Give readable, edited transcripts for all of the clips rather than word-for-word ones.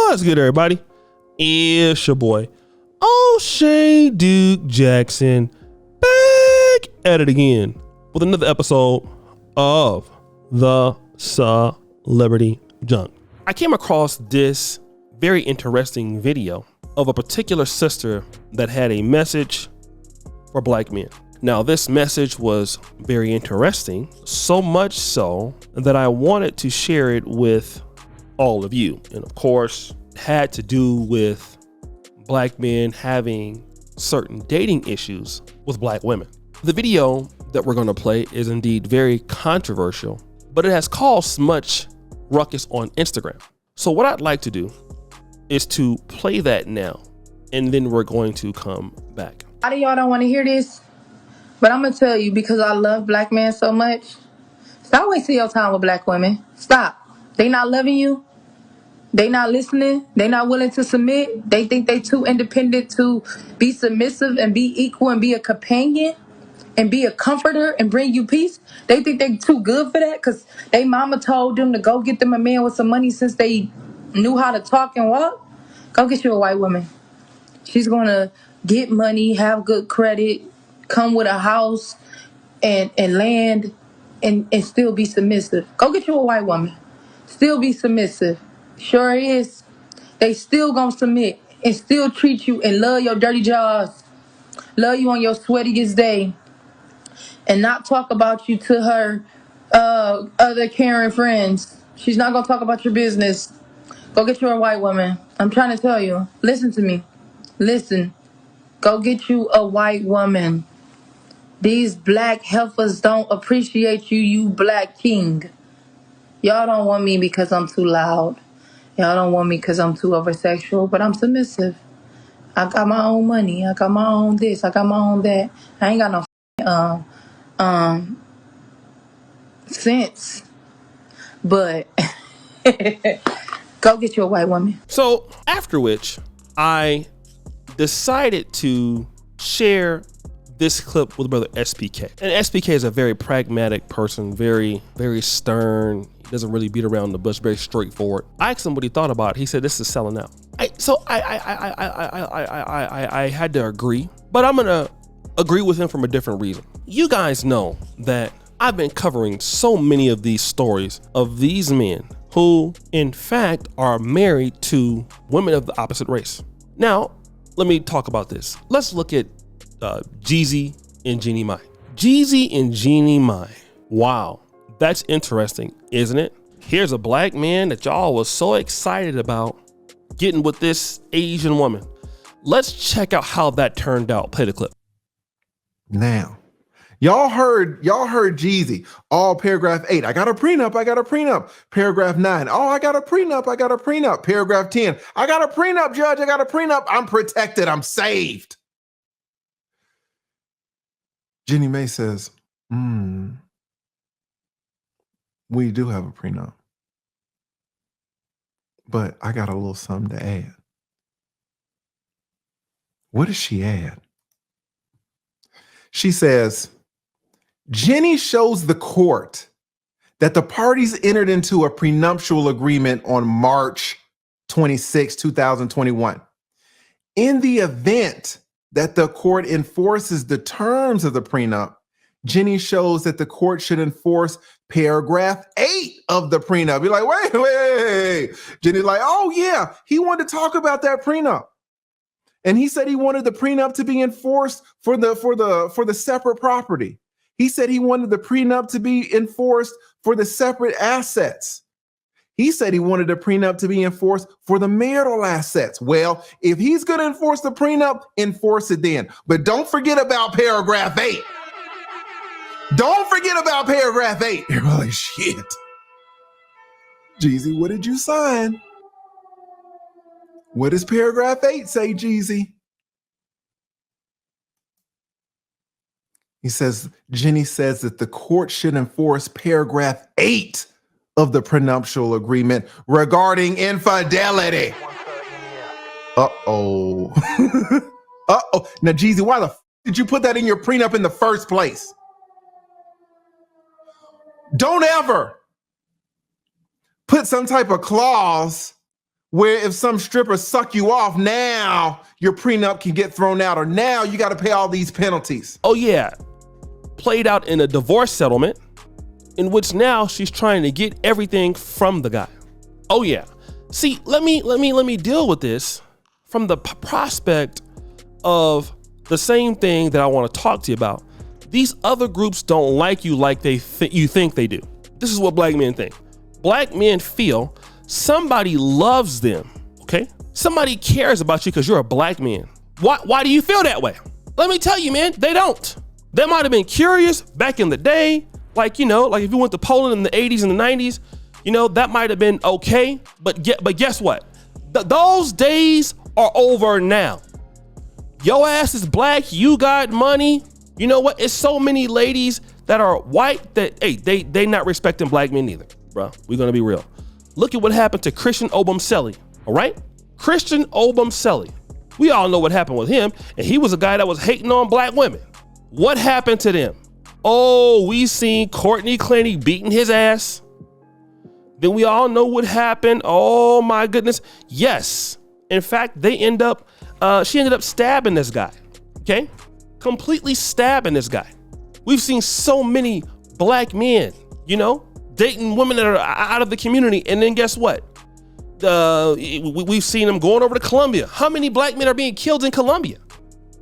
What's good, everybody? It's your boy, O'Shea Duke Jackson, back at it again with another episode of the Celebrity Junk. I came across this very interesting video of a particular sister that had a message for black men. Now, this message was very interesting, so much so that I wanted to share it with all of you. And of course, it had to do with black men having certain dating issues with black women. The video that we're going to play is indeed very controversial, but it has caused much ruckus on Instagram. So what I'd like to do is to play that now, and then we're going to come back. A lot of y'all don't want to hear this, but I'm going to tell you because I love black men so much. Stop wasting your time with black women. Stop. They not loving you. They not listening. They not willing to submit. They think they too independent to be submissive and be equal and be a companion and be a comforter and bring you peace. They think they too good for that because they mama told them to go get them a man with some money since they knew how to talk and walk. Go get you a white woman. She's going to get money, have good credit, come with a house and land and still be submissive. Go get you a white woman. Still be submissive. Sure is. They still gonna submit and still treat you and love your dirty jaws. Love you on your sweatiest day. And not talk about you to her other Karen friends. She's not gonna talk about your business. Go get you a white woman. I'm trying to tell you. Listen to me. Listen. Go get you a white woman. These black heifers don't appreciate you, you black king. Y'all don't want me because I'm too loud. Y'all don't want me because I'm too oversexual, but I'm submissive. I got my own money. I got my own this. I got my own that. I ain't got no sense. But go get you a white woman. So after which, I decided to share this clip with brother SPK. And SPK is a very pragmatic person, very, very stern. He doesn't really beat around the bush, very straightforward. I asked him what he thought about it. He said, this is selling out. I had to agree, but I'm gonna agree with him from a different reason. You guys know that I've been covering so many of these stories of these men who, in fact, are married to women of the opposite race. Now, let me talk about this. Let's look at Jeezy and Jeannie Mai. Jeezy and Jeannie Mai. Wow, that's interesting, isn't it? Here's a black man that y'all was so excited about getting with this Asian woman. Let's check out how that turned out. Play the clip. Now, y'all heard Jeezy. All paragraph 8. I got a prenup. Paragraph 9. Oh, I got a prenup. Paragraph 10. I got a prenup, judge. I got a prenup. I'm protected. I'm saved. Jeannie Mai says, we do have a prenup, but I got a little something to add. What does she add? She says, Jenny shows the court that the parties entered into a prenuptial agreement on March 26, 2021. In the event that the court enforces the terms of the prenup, Jenny shows that the court should enforce paragraph 8 of the prenup. You're like, wait. Jenny's like, oh yeah, he wanted to talk about that prenup. And he said he wanted the prenup to be enforced for the separate property. He said he wanted the prenup to be enforced for the separate assets. He said he wanted the prenup to be enforced for the marital assets. Well, if he's going to enforce the prenup, enforce it then. But don't forget about paragraph 8. Don't forget about paragraph 8. You're like, shit. Jeezy, what did you sign? What does paragraph 8 say, Jeezy? He says, Jenny says that the court should enforce paragraph 8 of the prenuptial agreement regarding infidelity. Uh-oh. Uh-oh. Now, Jeezy, why the f did you put that in your prenup in the first place? Don't ever put some type of clause where if some stripper suck you off, now your prenup can get thrown out, or now you got to pay all these penalties. Oh yeah, played out in a divorce settlement in which now she's trying to get everything from the guy. Oh yeah. See, let me deal with this from the prospect of the same thing that I want to talk to you about. These other groups don't like you like you think they do. This is what black men think. Black men feel somebody loves them, okay? Somebody cares about you because you're a black man. Why do you feel that way? Let me tell you, man, they don't. They might have been curious back in the day, like if you went to Poland in the 80s and the 90s, that might have been okay, but guess what? Those days are over now. Your ass is black, you got money. You know what? It's so many ladies that are white that, hey, they not respecting black men either, bro. We're gonna be real. Look at what happened to Christian Obumseli, all right? Christian Obumseli. We all know what happened with him, and he was a guy that was hating on black women. What happened to them? Oh, we seen Courtney Clancy beating his ass. Then we all know what happened. Oh my goodness. Yes. In fact, she ended up stabbing this guy, okay? Completely stabbing this guy. We've seen so many black men, dating women that are out of the community. And then guess what? We've seen them going over to Colombia. How many black men are being killed in Colombia?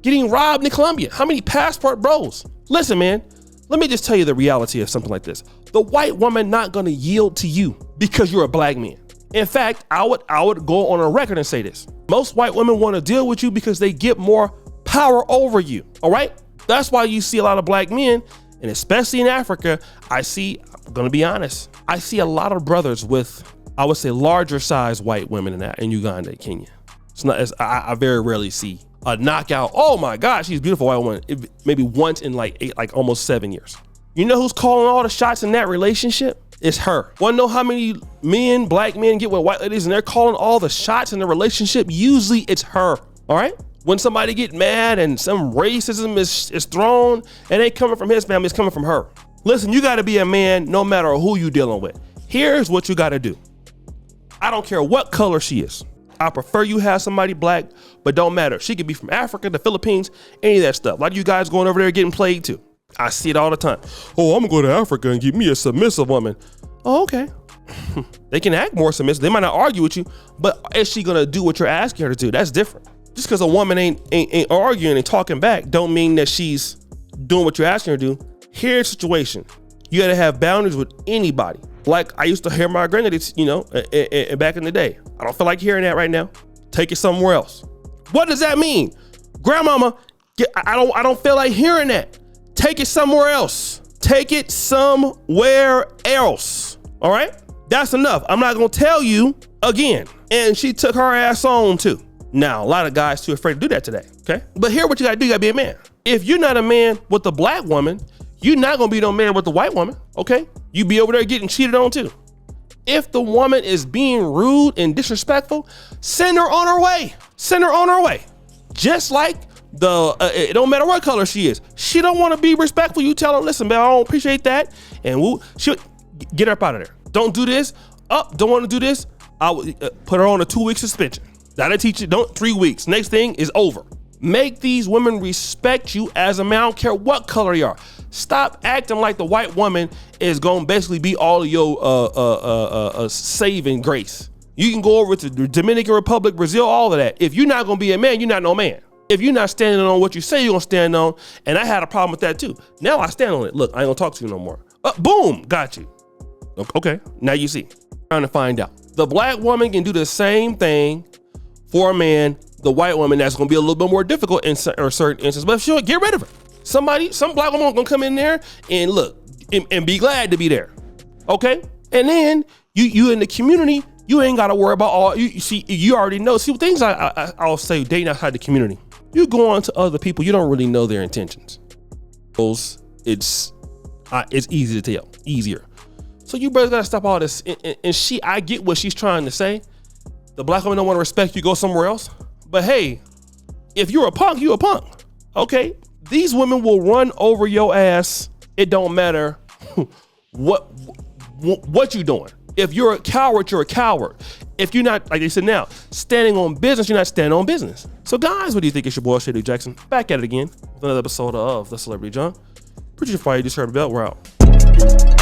Getting robbed in Colombia? How many passport bros? Listen, man, let me just tell you the reality of something like this. The white woman not gonna yield to you because you're a black man. In fact, I would go on a record and say this. Most white women want to deal with you because they get more power over you, all right? That's why you see a lot of black men, and especially in Africa, I'm gonna be honest, I see a lot of brothers with, I would say, larger size white women in Uganda and Kenya. It's not, I very rarely see a knockout, oh my God, she's a beautiful white woman, maybe once in like almost 7 years. You know who's calling all the shots in that relationship? It's her. Want to know how many black men get with white ladies and they're calling all the shots in the relationship? Usually it's her, all right? When somebody get mad and some racism is thrown, it ain't coming from his family, it's coming from her. Listen, you gotta be a man no matter who you dealing with. Here's what you gotta do. I don't care what color she is. I prefer you have somebody black, but don't matter. She could be from Africa, the Philippines, any of that stuff. Like you guys going over there getting played too. I see it all the time. Oh, I'm gonna go to Africa and get me a submissive woman. Oh, okay. They can act more submissive. They might not argue with you, but is she gonna do what you're asking her to do? That's different. Just because a woman ain't arguing and talking back don't mean that she's doing what you're asking her to do. Here's the situation. You gotta have boundaries with anybody. Like I used to hear my granddaddy, back in the day. I don't feel like hearing that right now. Take it somewhere else. What does that mean? Grandmama, I don't feel like hearing that. Take it somewhere else. Take it somewhere else. All right? That's enough. I'm not gonna tell you again. And she took her ass on too. Now, a lot of guys too afraid to do that today, okay? But here what you gotta do, you gotta be a man. If you're not a man with the black woman, you're not gonna be no man with the white woman, okay? You be over there getting cheated on too. If the woman is being rude and disrespectful, send her on her way. Send her on her way. Just like it don't matter what color she is. She don't want to be respectful. You tell her, listen, man, I don't appreciate that. And she'll get her up out of there. Don't do this. Don't want to do this. I will put her on a 2-week suspension. That'll teach you, 3 weeks. Next thing is over. Make these women respect you as a man. I don't care what color you are. Stop acting like the white woman is gonna basically be all of your saving grace. You can go over to the Dominican Republic, Brazil, all of that. If you're not gonna be a man, you're not no man. If you're not standing on what you say you're gonna stand on, and I had a problem with that too. Now I stand on it. Look, I ain't gonna talk to you no more. Boom, got you. Okay, now you see. Trying to find out. The black woman can do the same thing for a man. The white woman, that's gonna be a little bit more difficult in certain instances, but she'll get rid of her. Some black woman gonna come in there and look and be glad to be there. Okay? And then you in the community, you ain't gotta worry about all you see, you already know. See, things I'll say dating outside the community. You go on to other people, you don't really know their intentions. It's easy to tell, easier. So you brothers gotta stop all this. And I get what she's trying to say. The black woman don't want to respect you, go somewhere else. But hey, if you're a punk, you a punk. Okay? These women will run over your ass. It don't matter what you doing. If you're a coward, you're a coward. If you're not, like they said now, standing on business, you're not standing on business. So guys, what do you think? It's your boy, Shady Jackson. Back at it again with another episode of The Celebrity Junk. Producer Fire, you just heard about. We're out.